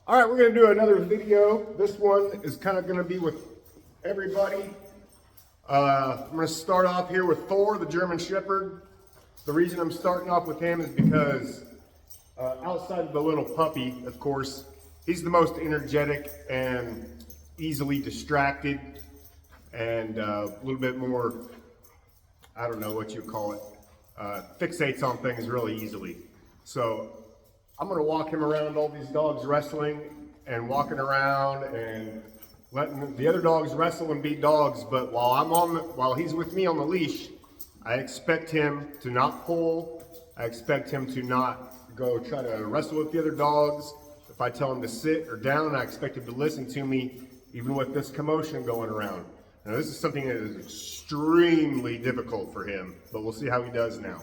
All right, we're gonna do another video. This one is kind of gonna be with everybody. I'm gonna start off here with Thor, the German Shepherd. The reason I'm starting off with him is because outside of the little puppy, of course, he's the most energetic and easily distracted and a little bit more, I don't know what you call it, fixates on things really easily. So I'm gonna walk him around all these dogs wrestling and walking around and letting the other dogs wrestle and beat dogs. But while he's with me on the leash, I expect him to not pull. I expect him to not go try to wrestle with the other dogs. If I tell him to sit or down, I expect him to listen to me, even with this commotion going around. Now, this is something that is extremely difficult for him, but we'll see how he does now.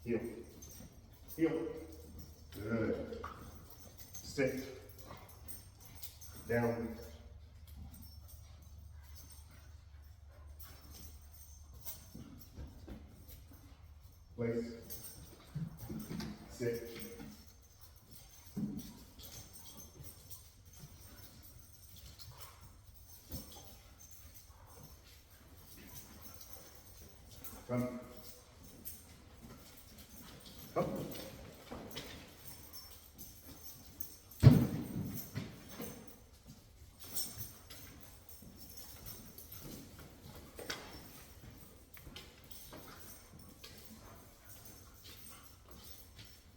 Heel. Heel. Good. Sit. Down. Place. Sit. Come. Come.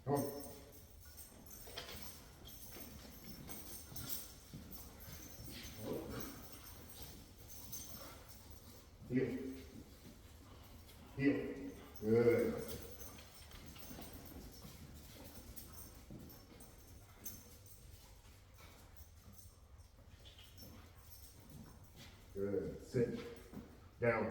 Come. Heel. Heel. Good. Good. Sit. Down.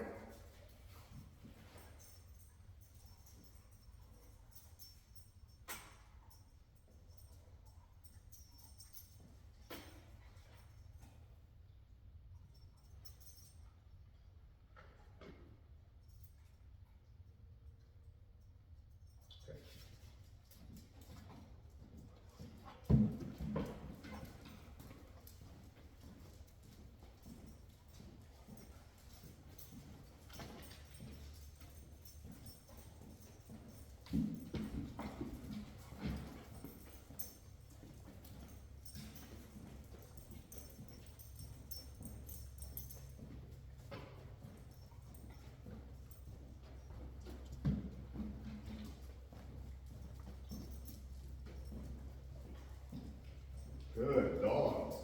Good dogs.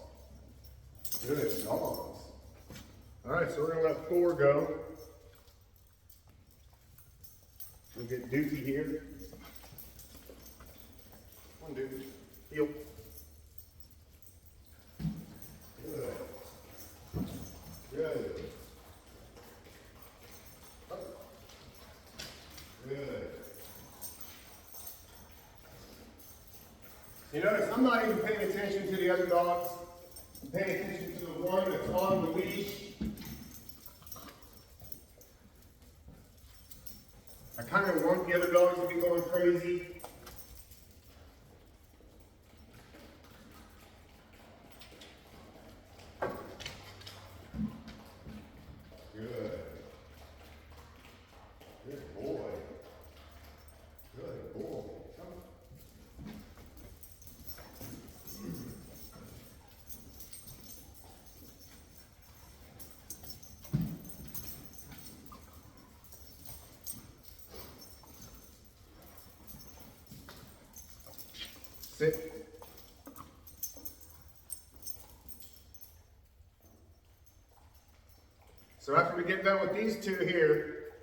Good dogs. All right, so we're gonna let Thor go. We'll get Dookie here. Come on, Dookie. Heel. Good. Good. Good. You notice I'm not even paying attention to the other dogs. I'm paying attention to the one that's on the leash. I kind of want the other dogs to be going crazy. Good. Good boy. Good boy. Sit. So after we get done with these two here,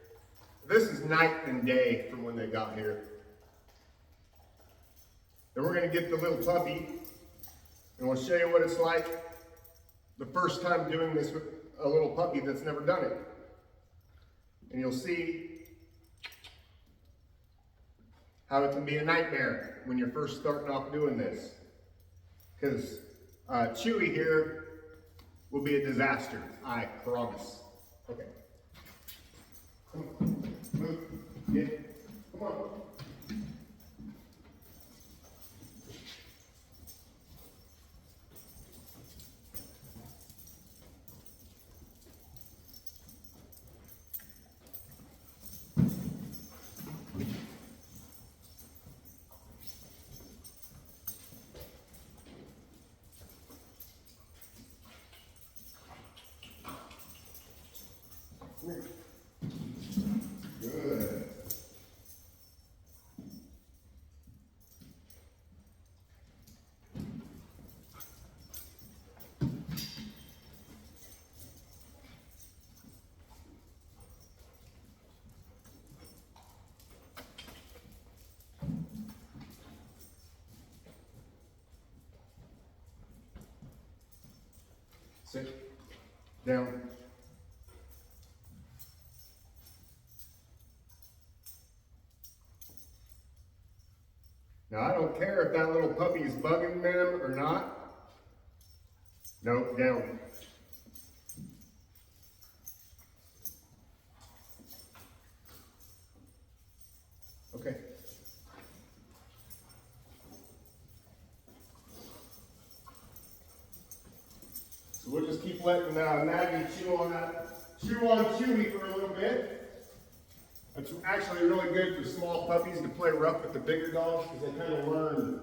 this is night and day from when they got here. Then we're going to get the little puppy, and we'll show you what it's like the first time doing this with a little puppy that's never done it. And you'll see how it can be a nightmare when you're first starting off doing this. Because Chewy here will be a disaster, I promise. Okay. Come on. Yeah. Come on. Good. Sit down. Now, I don't care if that little puppy is bugging them or not. No, down. Okay. So we'll just keep letting Maggie chew on Chewy for a little bit. It's actually really good for small puppies to play rough with the bigger dogs because they kind of learn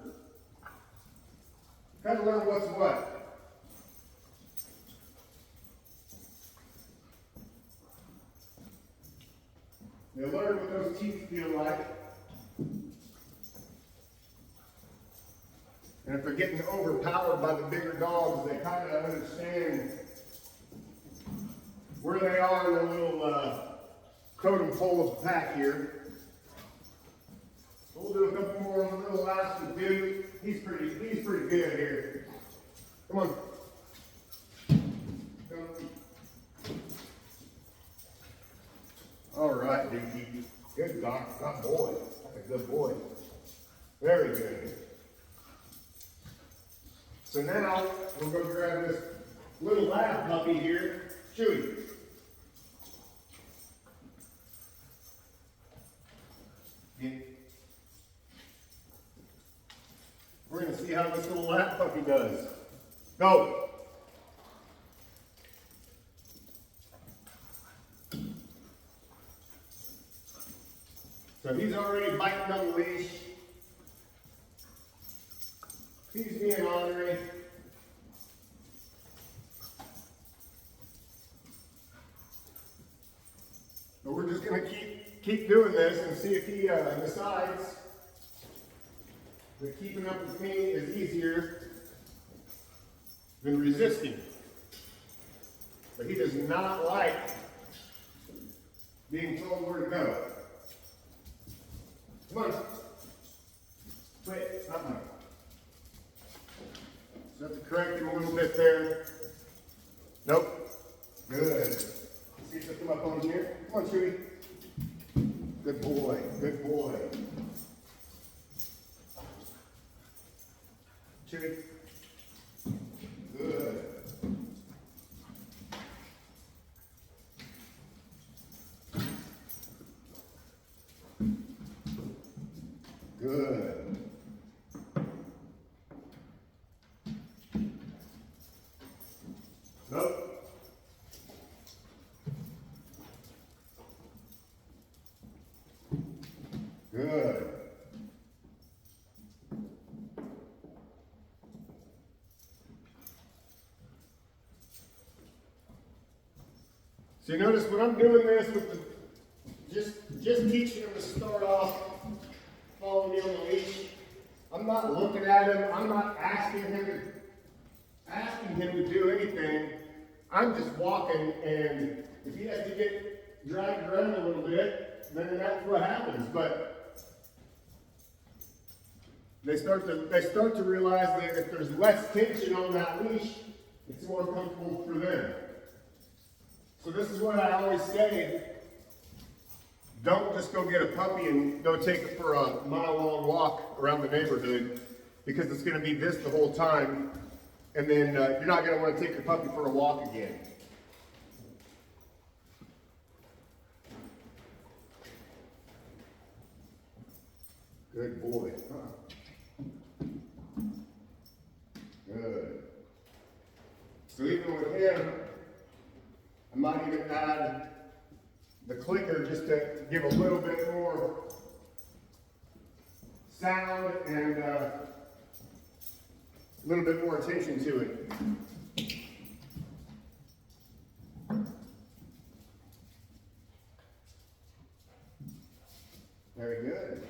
what's what. They learn what those teeth feel like. And if they're getting overpowered by the bigger dogs, they kind of understand where they are in the little totem pole of the pack here. We'll do a couple more on the little last one, dude. He's pretty good here. Come on. All right, Dookie. Good doc. Good boy. That's a good boy. Very good. So now we'll go grab this little lab puppy here, Chewy. Yeah. We're going to see how this little lap puppy does. Go. So he's already biting on the leash. He's being ornery. But we're just going to keep doing this and see if he decides that keeping up with me is easier than resisting. But he does not like being told where to go. Come on. Quit. Up now. So I have to correct him a little bit there. Nope. Good. See if I come up on here. Come on, Chewy. Good boy. Good boy. Chewy. Good. Good. Nope. Good. So you notice when I'm doing this with the just teaching him to start off following me on the leash, I'm not looking at him, I'm not asking him to do anything. I'm just walking, and if he has to get dragged around a little bit, then that's what happens. But they start to realize that if there's less tension on that leash, it's more comfortable for them. So this is what I always say. Don't just go get a puppy and go take it for a mile-long walk around the neighborhood, because it's going to be this the whole time, and then you're not going to want to take your puppy for a walk again. Good boy. Huh. Good. So even with him, I might even add the clicker just to give a little bit more sound and a little bit more attention to it. Very good.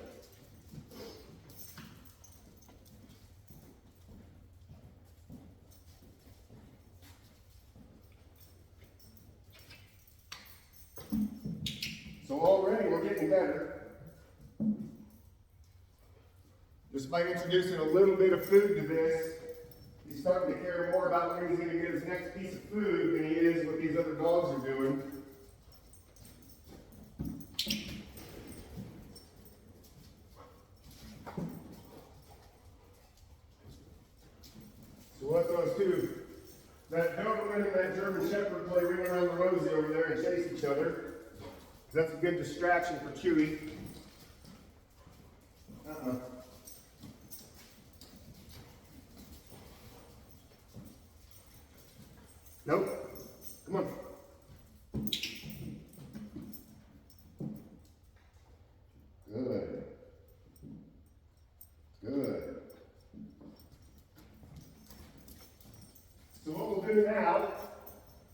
So already we're getting better. Just by introducing a little bit of food to this, he's starting to care more about when he's going to get his next piece of food than he is what these other dogs are doing. So what those two, that Doberman and that German Shepherd play ring around the rosy over there and chase each other. That's a good distraction for Chewy. Nope. Come on. Good. Good. So what we'll do now,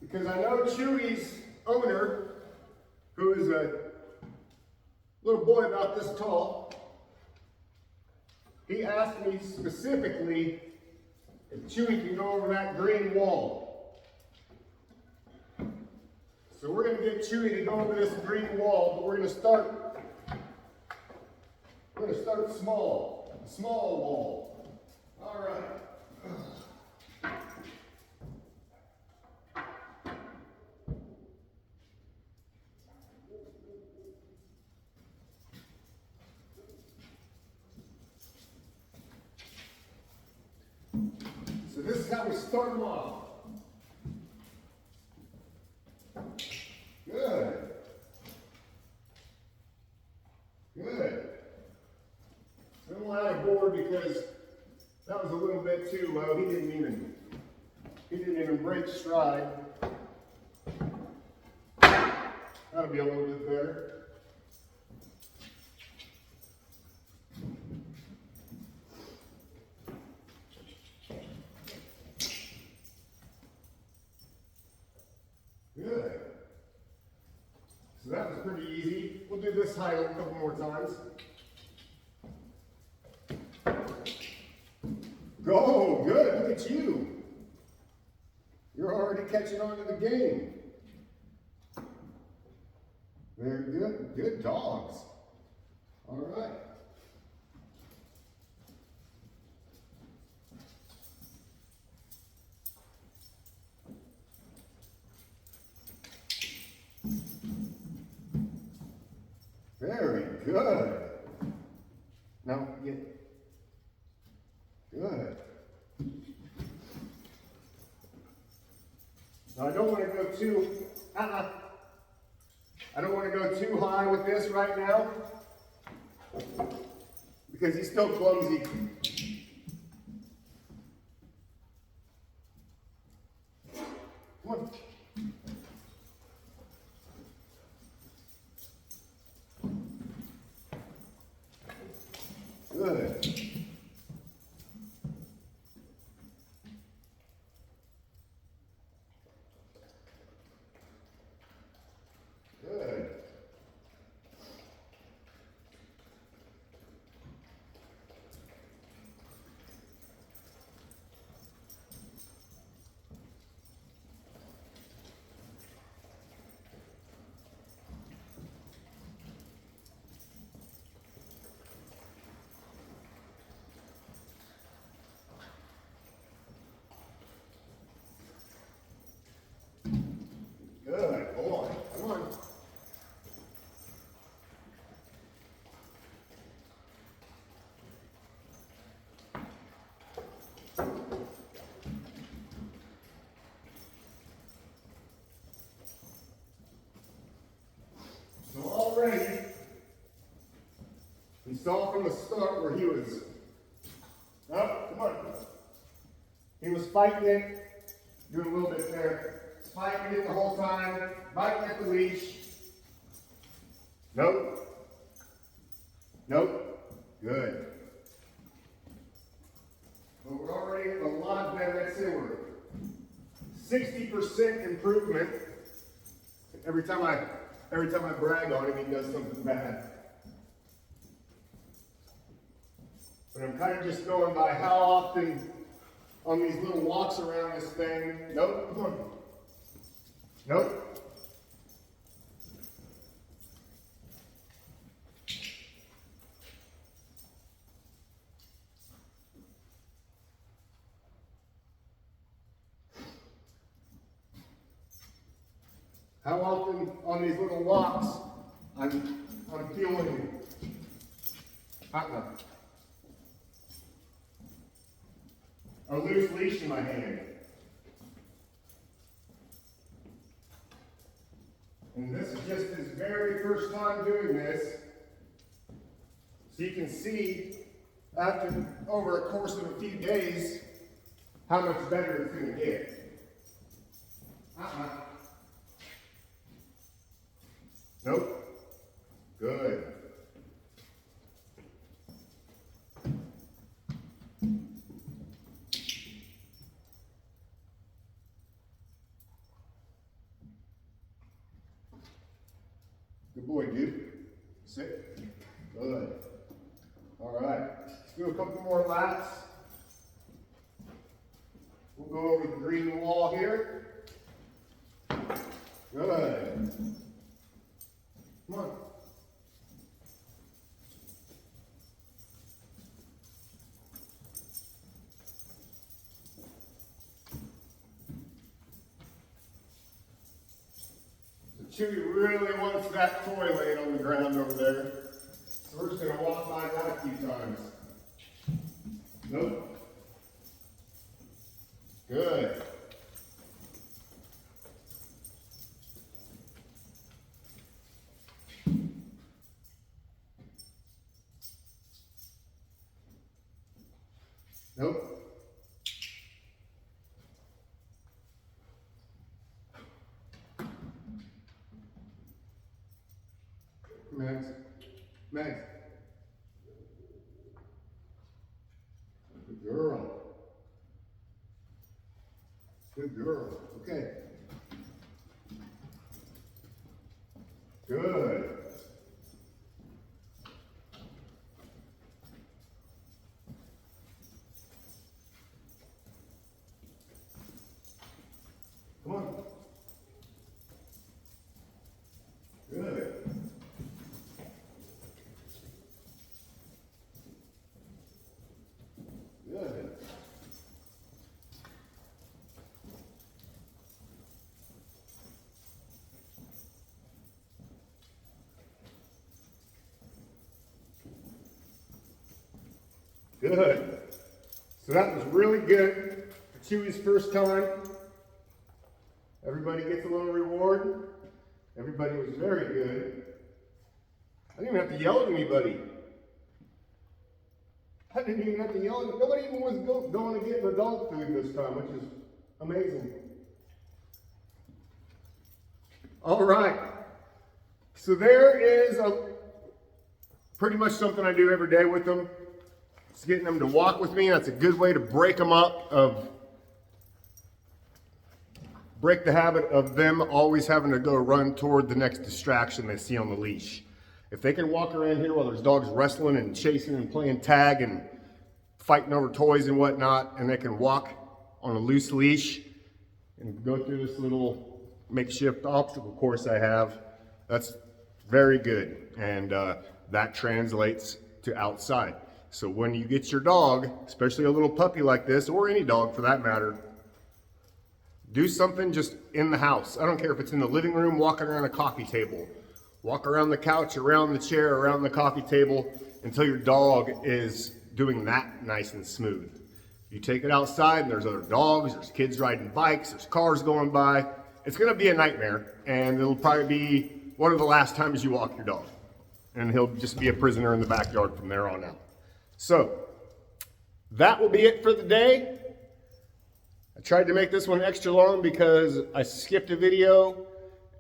because I know Chewy's owner, who is a little boy about this tall, he asked me specifically if Chewy can go over that green wall. So we're going to get Chewy to go over this green wall, but we're going to start small, a small wall. All right. So this is how we start them off. Good. Good. So I'm out of board because that was a little bit too low. He didn't even break stride. That'll be a little bit better. Good. So that was pretty easy. We'll do this height a couple more times. Go, good. Look at you. You're already catching on to the game. Very good. Good dogs. All right. Very good. Now, get good. Now, I don't want to go too, I don't want to go too high with this right now because he's still clumsy. Come on. Good. Good. Good boy. Come on. So already You saw from the start where he was, oh, come on. He was fighting it, doing a little bit there, fighting it the whole time, biting at the leash. Nope. Nope. Good. But we're already a lot better. Let's say we're 60% improvement. Every time I brag on him, he does something bad. But I'm kind of just going by how often on these little walks around this thing. Nope, come on. Nope. How often on these little walks I'm feeling a loose leash in my hand. And this is just his very first time doing this. So you can see after over a course of a few days how much better it's going to get. Nope. Good. Good boy, dude. Sit. Good. All right. Let's do a couple more laps. We'll go over the green wall here. Good. Come on. So Chewy really wants that toy laying on the ground over there. So we're just going to walk by that a few times. Nope. Good. Nope. Max. Max. Good girl. Good girl. Okay. Good. Come on. Good. Good. Good. So that was really good for Chewy's first time. Everybody gets a little reward. Everybody was very good. I didn't even have to yell at anybody. I didn't even have to yell at nobody. Even was going to get the dog food this time, which is amazing. All right. So there is pretty much something I do every day with them. It's getting them to walk with me. That's a good way to break them up break the habit of them always having to go run toward the next distraction they see on the leash. If they can walk around here while there's dogs wrestling and chasing and playing tag and fighting over toys and whatnot, and they can walk on a loose leash and go through this little makeshift obstacle course I have, that's very good. And that translates to outside. So when you get your dog, especially a little puppy like this, or any dog for that matter, do something just in the house. I don't care if it's in the living room, walking around a coffee table. Walk around the couch, around the chair, around the coffee table until your dog is doing that nice and smooth. You take it outside and there's other dogs, there's kids riding bikes, there's cars going by. It's gonna be a nightmare, and it'll probably be one of the last times you walk your dog. and he'll just be a prisoner in the backyard from there on out. So that will be it for the day. I tried to make this one extra long because I skipped a video,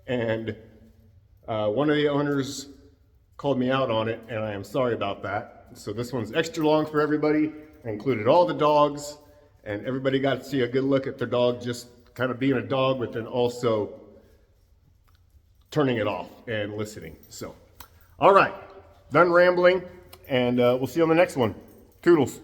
and one of the owners called me out on it, and I am sorry about that. So this one's extra long for everybody. I included all the dogs, and everybody got to see a good look at their dog just kind of being a dog, but then also turning it off and listening. So, all right, done rambling, and we'll see you on the next one. Toodles.